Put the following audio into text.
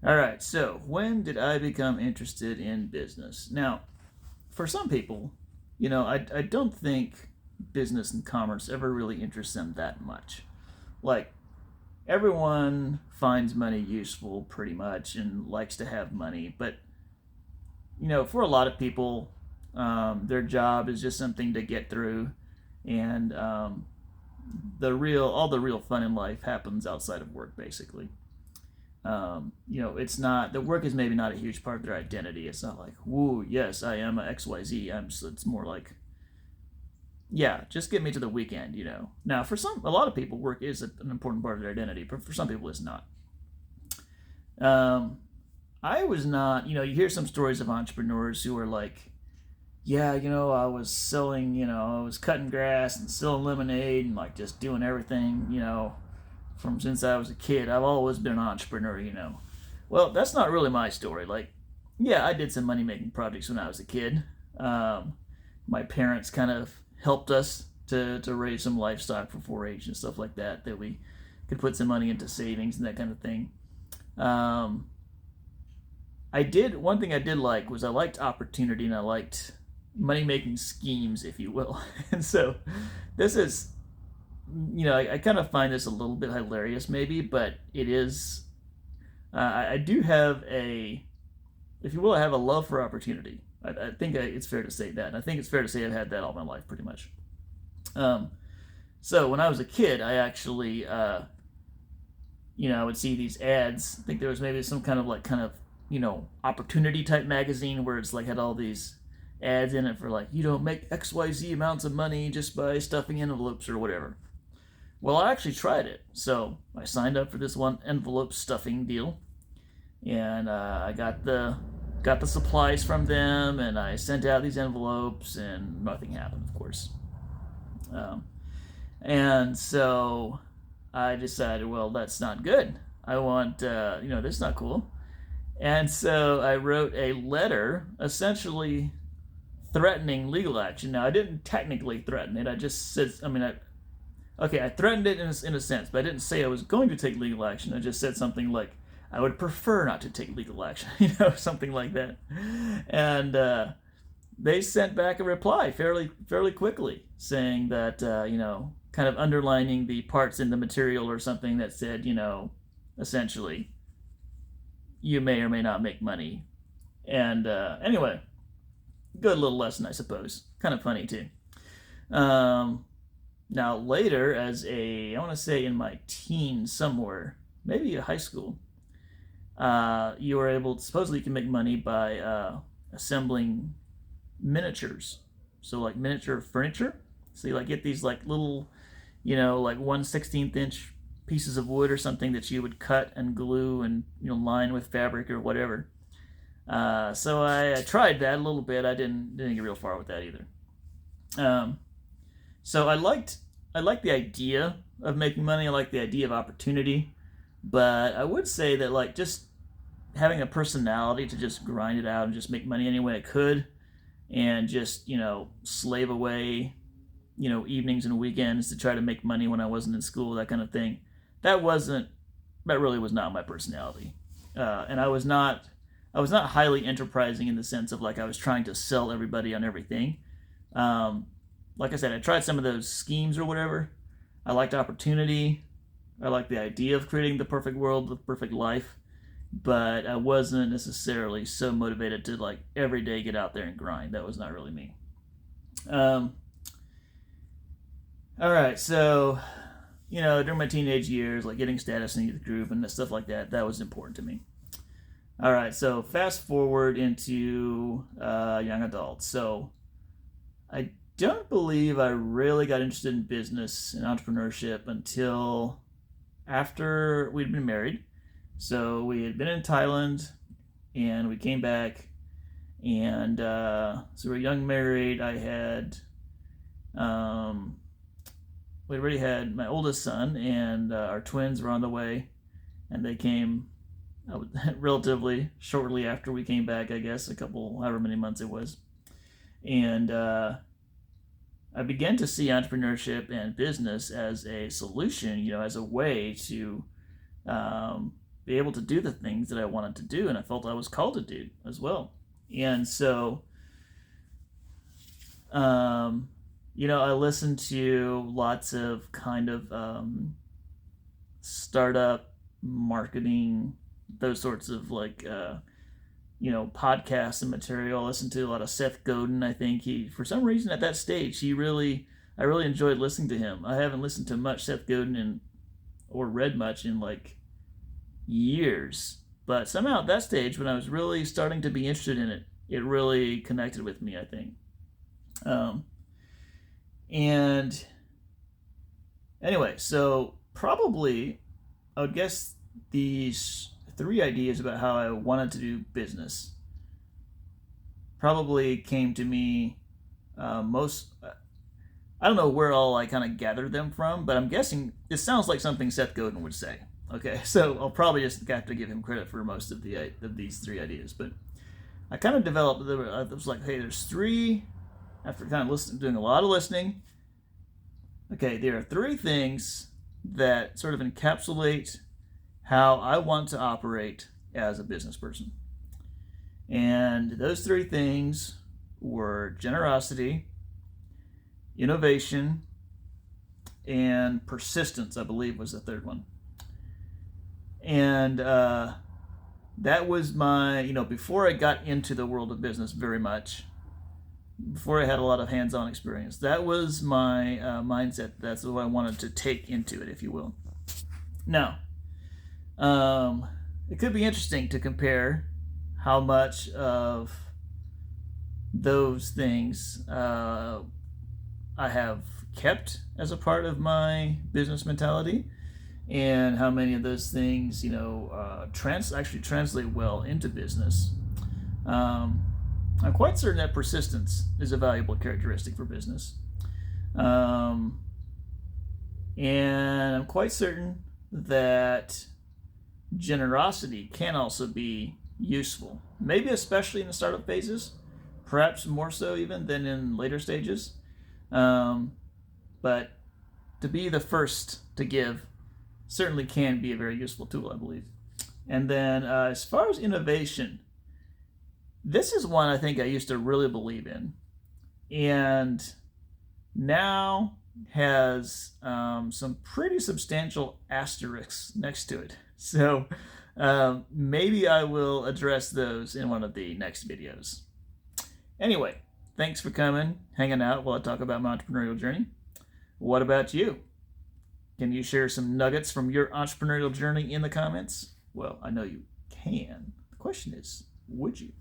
All right, so when did I become interested in business? Now, for some people, I don't think business and commerce ever really interests them that much. Like, everyone finds money useful pretty much and likes to have money, but, for a lot of people, their job is just something to get through, and all the real fun in life happens outside of work, basically. It's not the work is maybe not a huge part of their identity. It's not like, woo, yes, I am a XYZ. It's more like, yeah, just get me to the weekend. Now for a lot of people, work is an important part of their identity, but for some people, it's not. Um, I was not. You hear some stories of entrepreneurs who are like, yeah, I was selling, I was cutting grass and selling lemonade and like just doing everything, from since I was a kid. I've always been an entrepreneur. Well, that's not really my story. Like, yeah, I did some money making projects when I was a kid. Um, my parents kind of helped us to raise some livestock for 4-H and stuff like that we could put some money into savings and that kind of thing. Um, I did one thing I did like was I liked opportunity and I liked money making schemes, if you will. And so this is I kind of find this a little bit hilarious, maybe, but it is. I do have if you will, I have a love for opportunity. I think it's fair to say that. And I think it's fair to say I've had that all my life, pretty much. Um, so when I was a kid, I actually, I would see these ads. I think there was maybe some opportunity type magazine where it's like had all these ads in it for like, make XYZ amounts of money just by stuffing envelopes or whatever. Well, I actually tried it. So I signed up for this one envelope stuffing deal, and I got the supplies from them, and I sent out these envelopes, and nothing happened, of course. Um, and so I decided, well, that's not good. I want, this is not cool. And so I wrote a letter, essentially threatening legal action. Now, I didn't technically threaten it. I just said, I threatened it in a sense, but I didn't say I was going to take legal action. I just said something like, I would prefer not to take legal action, something like that. And they sent back a reply fairly quickly, saying that, kind of underlining the parts in the material or something that said, essentially, you may or may not make money. And anyway, good little lesson, I suppose. Kind of funny too. Um, Now later, I want to say in my teens somewhere, maybe high school, you were able to, supposedly you can make money by assembling miniatures. So like miniature furniture. So you like get these like little, like 1/16 inch pieces of wood or something that you would cut and glue and line with fabric or whatever. So I tried that a little bit. I didn't get real far with that either. Um, so I liked the idea of making money. I like the idea of opportunity, but I would say that like just having a personality to just grind it out and just make money any way I could, and just slave away, evenings and weekends to try to make money when I wasn't in school, that kind of thing. That wasn't that really was not my personality, and I was not highly enterprising in the sense of like I was trying to sell everybody on everything. Um, like I said, I tried some of those schemes or whatever. I liked opportunity. I liked the idea of creating the perfect world, the perfect life, but I wasn't necessarily so motivated to like every day get out there and grind. That was not really me. Um, all right, so during my teenage years, like getting status in the youth group and stuff like that, that was important to me. All right, so fast forward into young adults. So I don't believe I really got interested in business and entrepreneurship until after we'd been married. So we had been in Thailand and we came back, and so we were young married. Um, we already had my oldest son, and our twins were on the way, and they came relatively shortly after we came back, I guess, a couple, however many months it was. And I began to see entrepreneurship and business as a solution, as a way to um, be able to do the things that I wanted to do and I felt I was called to do as well. And so, I listened to lots of kind of startup marketing, those sorts of podcasts and material. I listened to a lot of Seth Godin. I think for some reason at that stage, I really enjoyed listening to him. I haven't listened to much Seth Godin or read much in years. But somehow at that stage, when I was really starting to be interested in it, it really connected with me, I think. And anyway, so probably I would guess these 3 ideas about how I wanted to do business probably came to me most. I don't know where all I kind of gathered them from, but I'm guessing it sounds like something Seth Godin would say. Okay, so I'll probably just have to give him credit for most of these 3 ideas. But I kind of developed. I was like, hey, there's 3. After kind of doing a lot of listening, okay, there are 3 things that sort of encapsulate how I want to operate as a business person. And those 3 things were generosity, innovation, and persistence, I believe was the 3rd one. And that was my, before I got into the world of business very much, before I had a lot of hands-on experience, that was my mindset. That's what I wanted to take into it, if you will. Now, it could be interesting to compare how much of those things I have kept as a part of my business mentality, and how many of those things, actually translate well into business. I'm quite certain that persistence is a valuable characteristic for business. And I'm quite certain that generosity can also be useful, maybe especially in the startup phases, perhaps more so even than in later stages. But to be the first to give certainly can be a very useful tool, I believe. And then as far as innovation, this is one I think I used to really believe in, and now has some pretty substantial asterisks next to it. So maybe I will address those in one of the next videos. Anyway, thanks for coming, hanging out while I talk about my entrepreneurial journey. What about you? Can you share some nuggets from your entrepreneurial journey in the comments? Well, I know you can. The question is, would you?